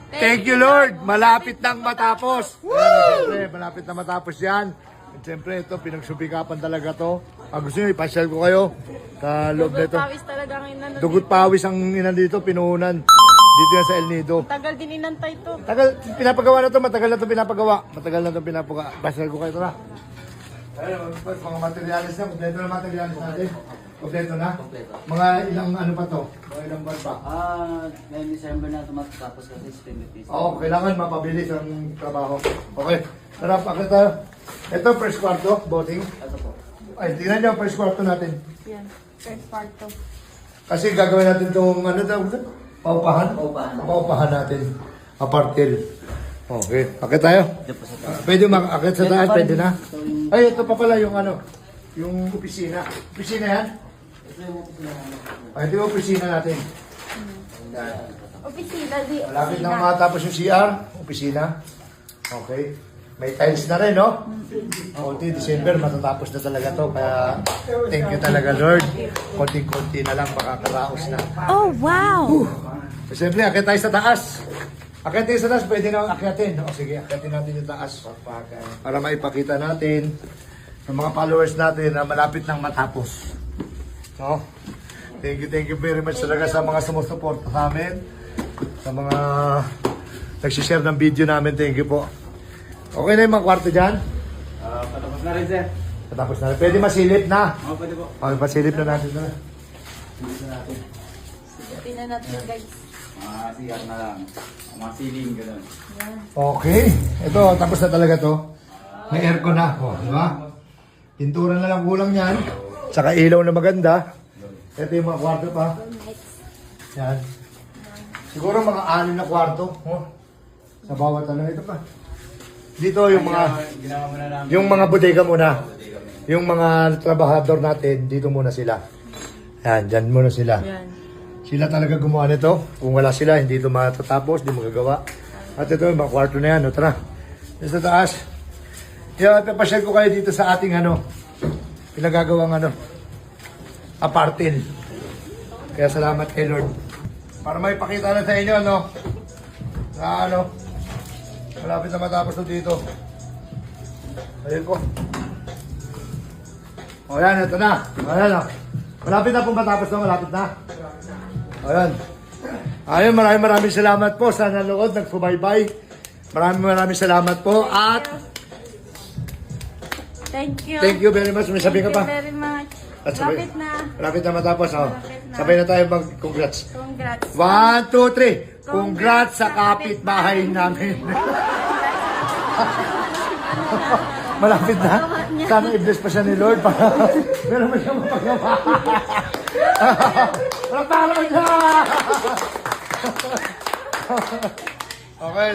Thank you, Lord. Malapit nang matapos. Siyempre, malapit na matapos yan. At siyempre, ito, pinagsubikapan talaga to. Pag gusto nyo, ipasyal ko kayo sa loob na ito. Dugot pawis talaga ang inano. Dugot pawis ang inan dito, pinuhunan. Dito yan sa El Nido. Tagal din inantay to. Tagal, pinapagawa na to, matagal na to pinapagawa. Matagal na to pinapagawa. Pasyal ko kayo ito na. Ayun, mga materialis na, kompleto na materialis natin. Kompleto na? Mga ilang ano pa to? Mga ilang buwan pa? Ngayong December na tumatapos kasi estimate. Oo, kailangan mapabilis ang trabaho. Okay, tara, pakita tayo. Ito, first kwarto, boating. Ito po. Ay, tingnan nyo, first kwarto natin. Yan. First part to. Kasi gagawin natin itong, ano daw, paupahan? Paupahan. Paupahan natin. Apartil. Okay, pakita tayo. Ito po sa taas. Pwede makakit sa taas, pwede na. Ay, ito pa pala yung ano, yung opisina. Opisina yan? Ito yung opisina namin. Ay, ito yung opisina natin. Opisina di. Malapit nang matapos yung CR, opisina. Okay. May tiles na rin, no? Konti, December, matatapos na talaga to. Kaya, thank you talaga, Lord. Konti-konti na lang, makakaraos na. Oh, wow! Siyempre, akit tayo sa taas. Akit tayo sa taas, pwede na akitin. O sige, akitin natin yung taas. Para maipakita natin sa mga followers natin na malapit nang matapos. No? Thank you very much talaga sa mga sumusuporta sa amin. Sa mga nagsishare ng video namin, thank you po. Okay na yung mga kwarto dyan? Patapos na rin, sir. Patapos na rin. Pwede masilip na. Oo, pwede po. Okay, pasilip na natin na. Silipin na natin guys. Mga CR na lang. Mga ceiling, gano'n. Yan. Okay. Ito, tapos na talaga to. May aircon na. O, di ba? Pintura na lang kulang yan. Saka ilaw na maganda. Ito yung mga kwarto pa. Yan. Siguro mga 6 na kwarto. Oh. Sa bawat ano ito pa. Dito yung mga Ginawa mo na namin. yung mga bodega muna. Yung mga trabahador natin, dito muna sila. Yan, dyan muna sila. Yan. Sila talaga gumawa nito. Kung wala sila, hindi ito matatapos, hindi magagawa. At ito, yung mga kwarto na yan. O, tara. Dito sa taas. Kaya papasyal ko kayo dito sa ating ano, pinagagawang ano, apartin. Kaya salamat kay Lord. Para may pakita na sa inyo, ano, sa ano, malapit na matapos na dito. Ayun po. O yan, ito na. Ayan o. Malapit na pong matapos na, malapit na. Ayan. Ayun, maraming salamat po sa nanood, nagsubaybay. Maraming salamat po. At Thank you. thank you very much. May sabihin ka pa. Thank you very much. At sabay- Lapit na. Malapit na matapos. Oh. Malapit na. Sabay na tayo mag-congrats. Congrats. 1, 2, 3. Congrats sa kapitbahay namin. Malapit na. Sana i-bless pa siya ni Lord para meron mo siya mapagawa. Walang pala siya! Okay,